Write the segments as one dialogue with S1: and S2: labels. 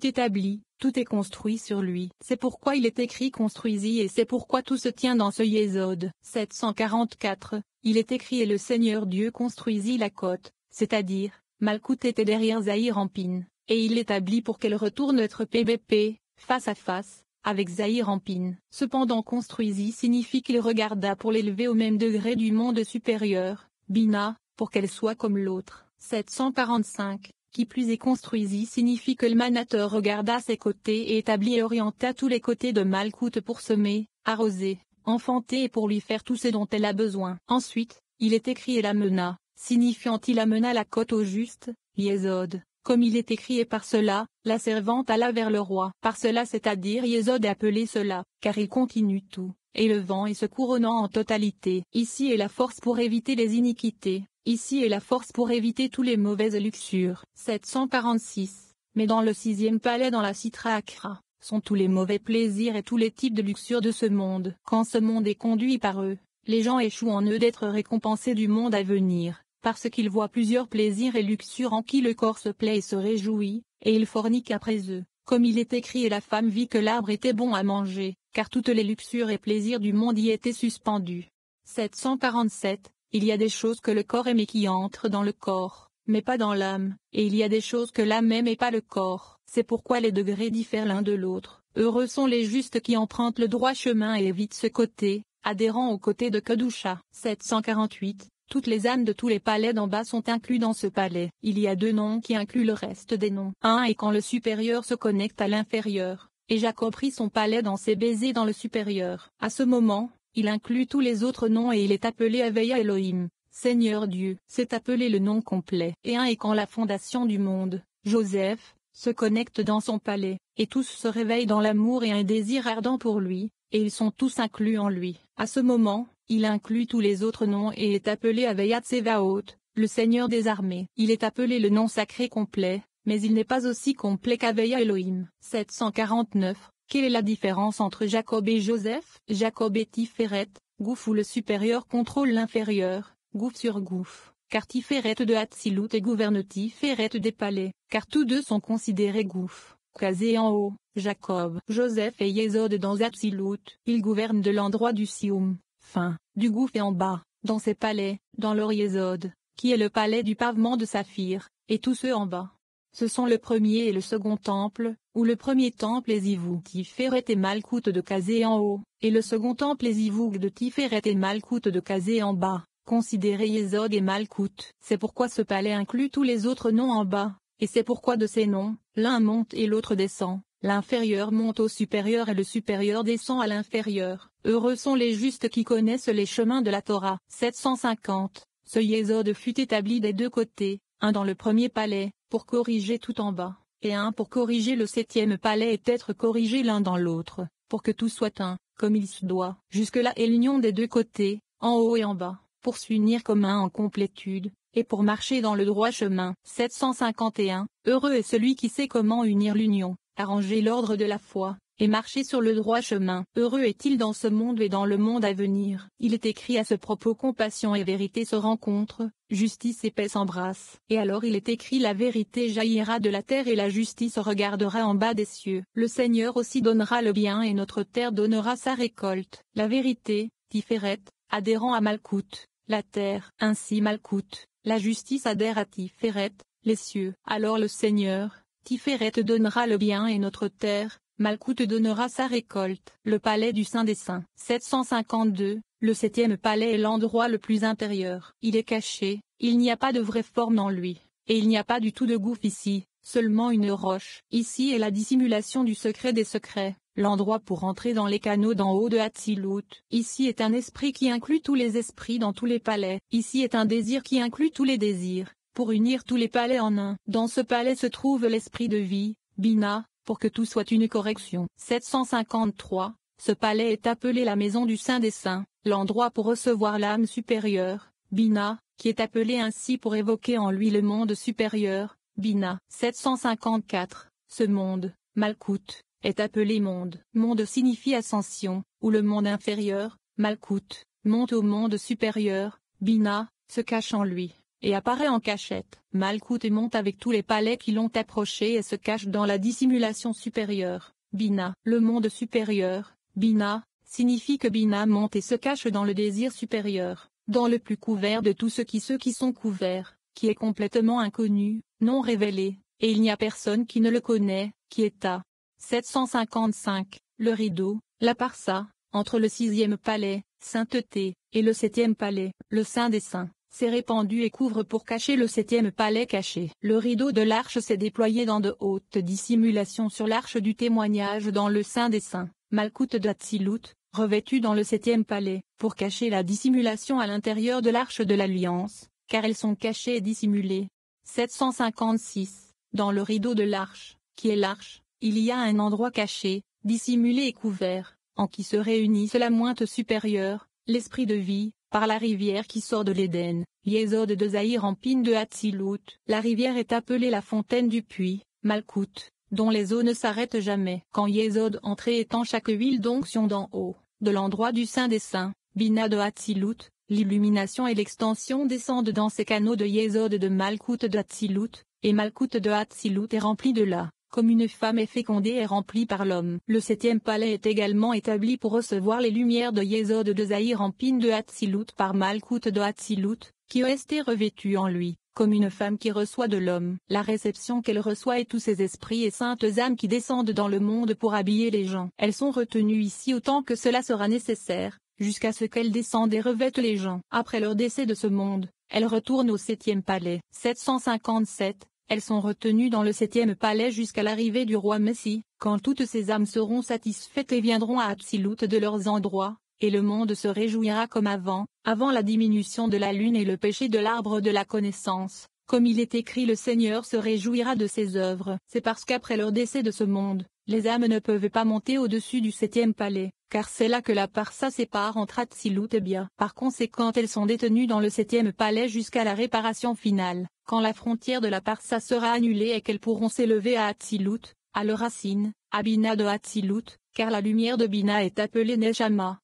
S1: établi, tout est construit sur lui. C'est pourquoi il est écrit construisit et c'est pourquoi tout se tient dans ce Yésod. 744, il est écrit et le Seigneur Dieu construisit la côte, c'est-à-dire, Malkout était derrière Zahir Anpin, et il l'établit pour qu'elle retourne être PBP, face à face, avec Zahir Anpin. Cependant construisit signifie qu'il regarda pour l'élever au même degré du monde supérieur, Bina, pour qu'elle soit comme l'autre. 745. Qui plus est construisit signifie que le manateur regarda ses côtés et établit et orienta tous les côtés de Malkout pour semer, arroser, enfanter et pour lui faire tout ce dont elle a besoin. Ensuite, il est écrit et l'amena, signifiant il amena la côte au juste, Yésod, comme il est écrit et par cela, la servante alla vers le roi. Par cela c'est-à-dire Yésod est appelé cela, car il continue tout, élevant et se couronnant en totalité. Ici est la force pour éviter les iniquités. Ici est la force pour éviter tous les mauvaises luxures. 746. Mais dans le 6e palais dans la Citra Akra, sont tous les mauvais plaisirs et tous les types de luxures de ce monde. Quand ce monde est conduit par eux, les gens échouent en eux d'être récompensés du monde à venir, parce qu'ils voient plusieurs plaisirs et luxures en qui le corps se plaît et se réjouit, et ils forniquent après eux. Comme il est écrit et la femme vit que l'arbre était bon à manger, car toutes les luxures et plaisirs du monde y étaient suspendus. 747. Il y a des choses que le corps aime et qui entrent dans le corps, mais pas dans l'âme, et il y a des choses que l'âme aime et pas le corps. C'est pourquoi les degrés diffèrent l'un de l'autre. Heureux sont les justes qui empruntent le droit chemin et évitent ce côté, adhérant au côté de Kedusha. 748. Toutes les âmes de tous les palais d'en bas sont inclus dans ce palais. Il y a 2 noms qui incluent le reste des noms. Un est quand le supérieur se connecte à l'inférieur, et Jacob prit son palais dans ses baisers dans le supérieur. À ce moment, il inclut tous les autres noms et il est appelé Aveya Elohim, Seigneur Dieu. C'est appelé le nom complet. Et un est quand la fondation du monde, Joseph, se connecte dans son palais, et tous se réveillent dans l'amour et un désir ardent pour lui, et ils sont tous inclus en lui. À ce moment, il inclut tous les autres noms et est appelé Aveya Tsevaot, le Seigneur des armées. Il est appelé le nom sacré complet, mais il n'est pas aussi complet qu'Aveya Elohim. 749. Quelle est la différence entre Jacob et Joseph? Jacob est Tiferet, Gouf où le supérieur contrôle l'inférieur, Gouf sur Gouf, car Tiferet de Hatzilut et gouverne Tiferet des palais, car tous deux sont considérés Gouf. Casé en haut, Jacob. Joseph et Yésod dans Hatzilut, ils gouvernent de l'endroit du Sioum, fin, du Gouf et en bas, dans ses palais, dans leur Yésod, qui est le palais du pavement de Saphir, et tous ceux en bas. Ce sont le premier et le second temple, où le premier temple est Zivou Tiferet et Malkout de Kazé en haut, et le second temple est Zivoug de Tiferet et Malkout de Kazé en bas, considéré Yésod et Malkout. C'est pourquoi ce palais inclut tous les autres noms en bas, et c'est pourquoi de ces noms, l'un monte et l'autre descend, l'inférieur monte au supérieur et le supérieur descend à l'inférieur. Heureux sont les justes qui connaissent les chemins de la Torah. 750. Ce Yésod fut établi des 2 côtés, un dans le premier palais, pour corriger tout en bas, et un pour corriger le 7e palais et être corrigé l'un dans l'autre, pour que tout soit un, comme il se doit. Jusque-là est l'union des 2 côtés, en haut et en bas, pour s'unir comme un en complétude, et pour marcher dans le droit chemin. 751. Heureux est celui qui sait comment unir l'union, arranger l'ordre de la foi, et marcher sur le droit chemin. Heureux est-il dans ce monde et dans le monde à venir. Il est écrit à ce propos compassion et vérité se rencontrent, justice et paix s'embrassent. Et alors il est écrit la vérité jaillira de la terre et la justice regardera en bas des cieux. Le Seigneur aussi donnera le bien et notre terre donnera sa récolte. La vérité, Tiferet, adhérant à Malkout, la terre, ainsi Malkout, la justice adhère à Tiferet, les cieux. Alors le Seigneur, Tiferet donnera le bien et notre terre, Malkout donnera sa récolte. Le palais du Saint des Saints. 752. Le 7e palais est l'endroit le plus intérieur. Il est caché, il n'y a pas de vraie forme en lui, et il n'y a pas du tout de gouffre ici, seulement une roche. Ici est la dissimulation du secret des secrets, l'endroit pour entrer dans les canaux d'en haut de Hatzilut. Ici est un esprit qui inclut tous les esprits dans tous les palais. Ici est un désir qui inclut tous les désirs, pour unir tous les palais en un. Dans ce palais se trouve l'esprit de vie, Bina, pour que tout soit une correction. 753. Ce palais est appelé la maison du Saint des Saints, l'endroit pour recevoir l'âme supérieure, Bina, qui est appelé ainsi pour évoquer en lui le monde supérieur, Bina. 754. Ce monde, Malkout, est appelé monde. Monde signifie ascension, ou le monde inférieur, Malkout, monte au monde supérieur, Bina, se cache en lui, et apparaît en cachette. Malkout monte avec tous les palais qui l'ont approché et se cache dans la dissimulation supérieure. Bina, le monde supérieur, Bina, signifie que Bina monte et se cache dans le désir supérieur, dans le plus couvert de tous ceux qui sont couverts, qui est complètement inconnu, non révélé, et il n'y a personne qui ne le connaît, qui est à 755, le rideau, la parsa, entre le 6e palais, sainteté, et le 7e palais, le saint des saints, s'est répandu et couvre pour cacher le 7e palais caché. Le rideau de l'arche s'est déployé dans de hautes dissimulations sur l'arche du témoignage dans le saint des saints, Malkout d'Atsilut, revêtu dans le 7e palais, pour cacher la dissimulation à l'intérieur de l'arche de l'Alliance, car elles sont cachées et dissimulées. 756. Dans le rideau de l'arche, qui est l'arche, il y a un endroit caché, dissimulé et couvert, en qui se réunissent la mointe supérieure, l'esprit de vie, par la rivière qui sort de l'Éden, Yesod de Zahir en pine de Hatzilut. La rivière est appelée la fontaine du puits, Malkout, dont les eaux ne s'arrêtent jamais. Quand Yesod entrait étend chaque huile d'onction d'en haut, de l'endroit du Saint des Saints, Bina de Hatzilut, l'illumination et l'extension descendent dans ces canaux de Yesod de Malkout de Hatzilut, et Malkout de Hatzilut est rempli de là. Comme une femme est fécondée et remplie par l'homme. Le 7e palais est également établi pour recevoir les lumières de Yesod de Zahir en pine de Hatzilut par Malkout de Hatzilut, qui est revêtue en lui, comme une femme qui reçoit de l'homme. La réception qu'elle reçoit et tous ces esprits et saintes âmes qui descendent dans le monde pour habiller les gens. Elles sont retenues ici autant que cela sera nécessaire, jusqu'à ce qu'elles descendent et revêtent les gens. Après leur décès de ce monde, elles retournent au 7e palais. 757. Elles sont retenues dans le 7e palais jusqu'à l'arrivée du roi Messie, quand toutes ces âmes seront satisfaites et viendront à Hatzilut de leurs endroits, et le monde se réjouira comme avant la diminution de la lune et le péché de l'arbre de la connaissance. Comme il est écrit, le Seigneur se réjouira de ses œuvres. C'est parce qu'après leur décès de ce monde, les âmes ne peuvent pas monter au-dessus du 7e palais, car c'est là que la parsa sépare entre Hatzilut et Bia. Par conséquent, elles sont détenues dans le 7e palais jusqu'à la réparation finale, quand la frontière de la parsa sera annulée et qu'elles pourront s'élever à Hatzilut, à leur racine, à Bina de Hatzilut, car la lumière de Bina est appelée Neshama.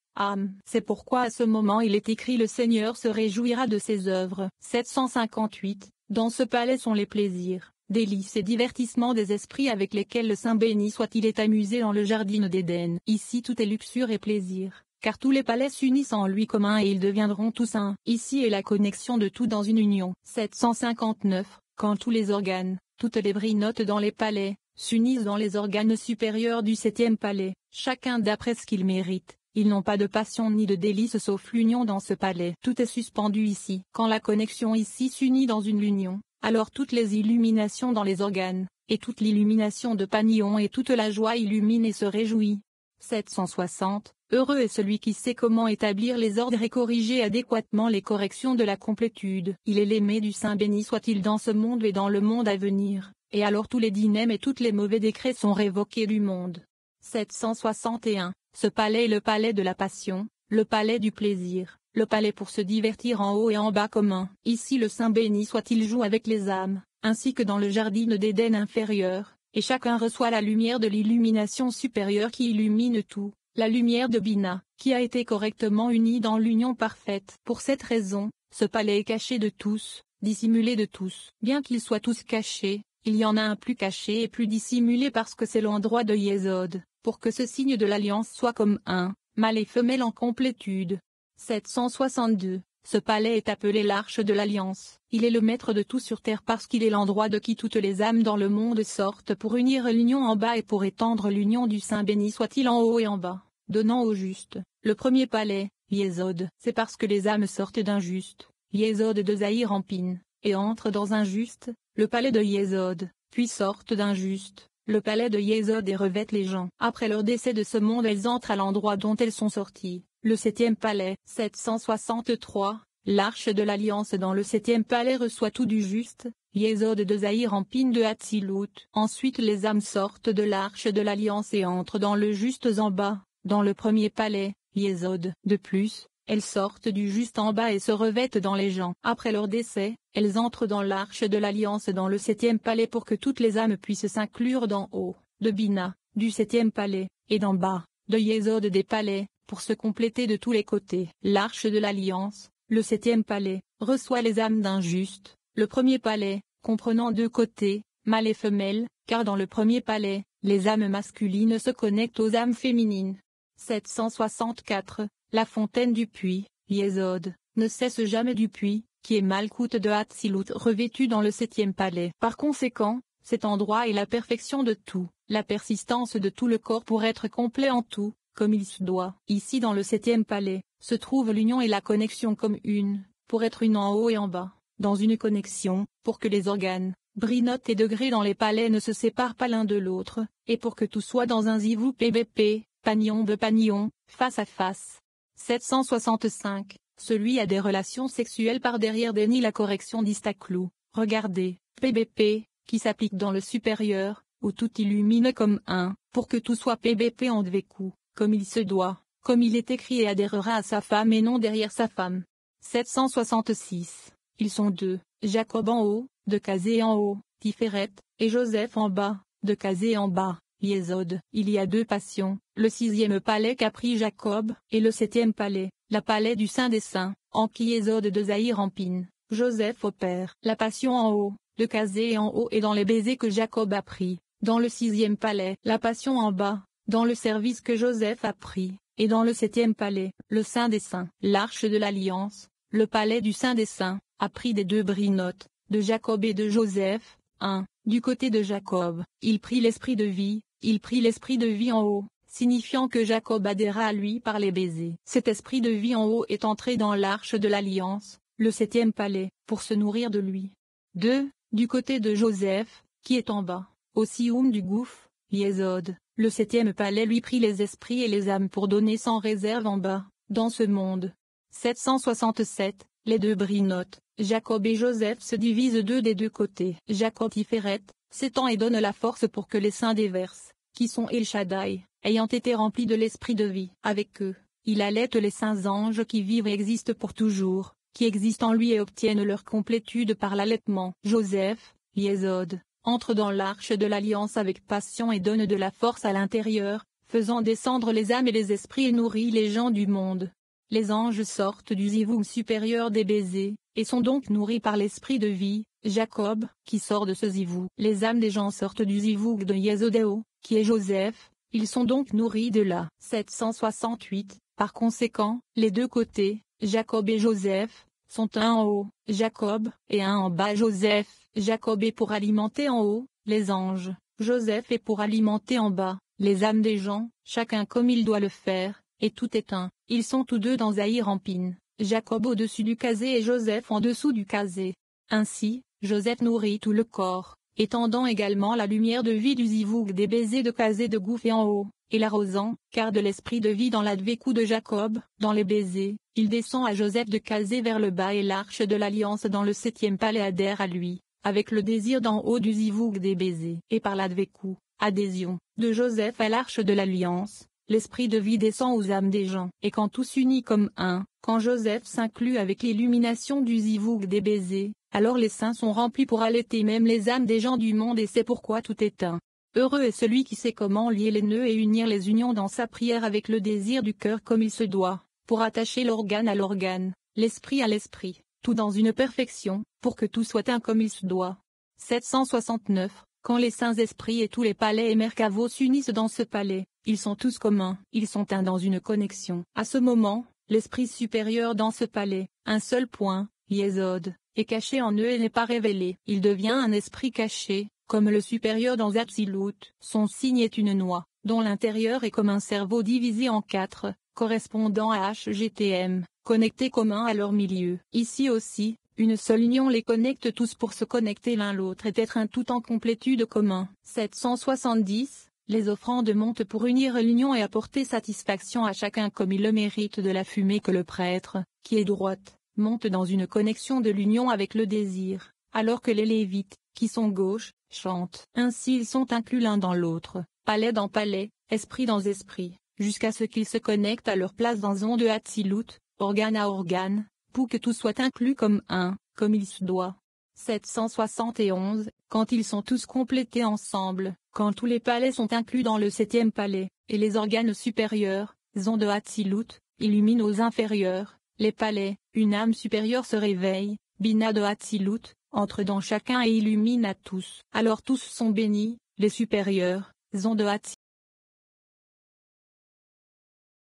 S1: C'est pourquoi à ce moment il est écrit, le Seigneur se réjouira de ses œuvres. 758. Dans ce palais sont les plaisirs, délices et divertissements des esprits avec lesquels le Saint béni soit-il est amusé dans le jardin d'Éden. Ici tout est luxure et plaisir, car tous les palais s'unissent en lui comme un et ils deviendront tous un. Ici est la connexion de tout dans une union. 759. Quand tous les organes, toutes les brinotes dans les palais, s'unissent dans les organes supérieurs du 7e palais, chacun d'après ce qu'il mérite. Ils n'ont pas de passion ni de délice sauf l'union dans ce palais. Tout est suspendu ici. Quand la connexion ici s'unit dans une union, alors toutes les illuminations dans les organes, et toute l'illumination de Panion et toute la joie illumine et se réjouit. 760. Heureux est celui qui sait comment établir les ordres et corriger adéquatement les corrections de la complétude. Il est l'aimé du Saint béni soit-il dans ce monde et dans le monde à venir, et alors tous les dinems et tous les mauvais décrets sont révoqués du monde. 761. Ce palais est le palais de la passion, le palais du plaisir, le palais pour se divertir en haut et en bas commun. Ici le Saint béni soit-il joue avec les âmes, ainsi que dans le jardin d'Éden inférieur, et chacun reçoit la lumière de l'illumination supérieure qui illumine tout, la lumière de Bina, qui a été correctement unie dans l'union parfaite. Pour cette raison, ce palais est caché de tous, dissimulé de tous. Bien qu'ils soient tous cachés, il y en a un plus caché et plus dissimulé parce que c'est l'endroit de Yesod, pour que ce signe de l'alliance soit comme un, mâle et femelle en complétude. 762. Ce palais est appelé l'arche de l'alliance. Il est le maître de tout sur terre parce qu'il est l'endroit de qui toutes les âmes dans le monde sortent pour unir l'union en bas et pour étendre l'union du Saint béni soit-il en haut et en bas, donnant au juste. Le premier palais, Yesod, c'est parce que les âmes sortent d'un juste, Yesod de Zahir en pine, et entrent dans un juste, le palais de Yesod, puis sortent d'un juste, le palais de Yesod et revêtent les gens. Après leur décès de ce monde elles entrent à l'endroit dont elles sont sorties, le 7e palais. 763. L'arche de l'alliance dans le 7e palais reçoit tout du juste, Yesod de Zahir en pine de Hatzilut. Ensuite les âmes sortent de l'arche de l'alliance et entrent dans le juste en bas, dans le premier palais, Yesod. De plus, elles sortent du juste en bas et se revêtent dans les gens. Après leur décès, elles entrent dans l'arche de l'alliance dans le 7e palais pour que toutes les âmes puissent s'inclure d'en haut, de Bina, du 7e palais, et d'en bas, de Yesod des palais, pour se compléter de tous les côtés. L'arche de l'alliance, le 7e palais, reçoit les âmes d'un juste. Le premier palais, comprenant deux côtés, mâle et femelle, car dans le premier palais, les âmes masculines se connectent aux âmes féminines. 764. La fontaine du puits, Yesod, ne cesse jamais du puits, qui est Malkout de Hatzilut revêtu dans le septième palais. Par conséquent, cet endroit est la perfection de tout, la persistance de tout le corps pour être complet en tout, comme il se doit. Ici dans le septième palais, se trouve l'union et la connexion comme une, pour être une en haut et en bas, dans une connexion, pour que les organes, brinotes et degrés dans les palais ne se séparent pas l'un de l'autre, et pour que tout soit dans un zivou pbp, panion de panion, face à face. 765. Celui a des relations sexuelles par derrière dénie la correction d'Istaklou. Regardez, pbp, qui s'applique dans le supérieur, où tout illumine comme un, pour que tout soit pbp en dvéku, comme il se doit, comme il est écrit et adhérera à sa femme et non derrière sa femme. 766. Ils sont deux, Jacob en haut, de Kazé en haut, Tiferet, et Joseph en bas, de Kazé en bas, Yesod. Il y a deux passions, le sixième palais qu'a pris Jacob, et le septième palais, la palais du Saint des Saints, en qui Yesod de Zahir empine. Joseph opère la passion en haut, de Kazé en haut et dans les baisers que Jacob a pris, dans le sixième palais, la passion en bas, dans le service que Joseph a pris, et dans le septième palais, le Saint des Saints. L'arche de l'Alliance, le palais du Saint des Saints, a pris des deux brinotes, de Jacob et de Joseph. 1. Du côté de Jacob, il prit l'esprit de vie, en haut, signifiant que Jacob adhéra à lui par les baisers. Cet esprit de vie en haut est entré dans l'arche de l'Alliance, le septième palais, pour se nourrir de lui. 2. Du côté de Joseph, qui est en bas, au Sioum du gouffre, Yesod, le septième palais lui prit les esprits et les âmes pour donner sans réserve en bas, dans ce monde. 767. Les deux brinotes, Jacob et Joseph se divisent deux des deux côtés. Jacob Tiferet, s'étend et donne la force pour que les saints déversent, qui sont El Shaddai, ayant été remplis de l'esprit de vie. Avec eux, il allaite les saints anges qui vivent et existent pour toujours, qui existent en lui et obtiennent leur complétude par l'allaitement. Joseph, Yesod, entre dans l'arche de l'Alliance avec passion et donne de la force à l'intérieur, faisant descendre les âmes et les esprits et nourrit les gens du monde. Les anges sortent du zivoug supérieur des baisers, et sont donc nourris par l'esprit de vie, Jacob, qui sort de ce zivoug. Les âmes des gens sortent du zivoug de Yesodéo, qui est Joseph, ils sont donc nourris de là. 768. Par conséquent, les deux côtés, Jacob et Joseph, sont un en haut, Jacob, et un en bas Joseph. Jacob est pour alimenter en haut, les anges, Joseph est pour alimenter en bas, les âmes des gens, chacun comme il doit le faire. Et tout est un, ils sont tous deux dans Zahir Empine, Jacob au-dessus du Kazé et Joseph en dessous du Kazé. Ainsi, Joseph nourrit tout le corps, étendant également la lumière de vie du zivoug des baisers de Kazé de Gouffé en haut, et l'arrosant, car de l'esprit de vie dans la dvékou de Jacob, dans les baisers, il descend à Joseph de Kazé vers le bas et l'arche de l'Alliance dans le septième palais adhère à lui, avec le désir d'en haut du zivoug des baisers. Et par la dvékou, adhésion, de Joseph à l'arche de l'Alliance. L'esprit de vie descend aux âmes des gens. Et quand tout s'unit comme un, quand Joseph s'inclut avec l'illumination du zivoug des baisers, alors les saints sont remplis pour allaiter même les âmes des gens du monde et c'est pourquoi tout est un. Heureux est celui qui sait comment lier les nœuds et unir les unions dans sa prière avec le désir du cœur comme il se doit, pour attacher l'organe à l'organe, l'esprit à l'esprit, tout dans une perfection, pour que tout soit un comme il se doit. 769. Quand les saints esprits et tous les palais et Merkavos s'unissent dans ce palais, ils sont tous communs, ils sont un dans une connexion. À ce moment, l'esprit supérieur dans ce palais, un seul point, Yesod, est caché en eux et n'est pas révélé. Il devient un esprit caché, comme le supérieur dans Hatzilut. Son signe est une noix, dont l'intérieur est comme un cerveau divisé en 4, correspondant à HGTM, connectés communs à leur milieu. Ici aussi, une seule union les connecte tous pour se connecter l'un l'autre et être un tout en complétude commun. 770. Les offrandes montent pour unir l'union et apporter satisfaction à chacun comme il le mérite de la fumée que le prêtre, qui est droite, monte dans une connexion de l'union avec le désir, alors que les Lévites, qui sont gauche, chantent. Ainsi ils sont inclus l'un dans l'autre, palais dans palais, esprit dans esprit, jusqu'à ce qu'ils se connectent à leur place dans Zon de Hatzilut, organe à organe, pour que tout soit inclus comme un, comme il se doit. 771. Quand ils sont tous complétés ensemble, quand tous les palais sont inclus dans le septième palais, et les organes supérieurs, Zon de Hatzilut, illuminent aux inférieurs, les palais, une âme supérieure se réveille, Bina de Hatzilut, entre dans chacun et illumine à tous. Alors tous sont bénis, les supérieurs, Zon de Hatzilut.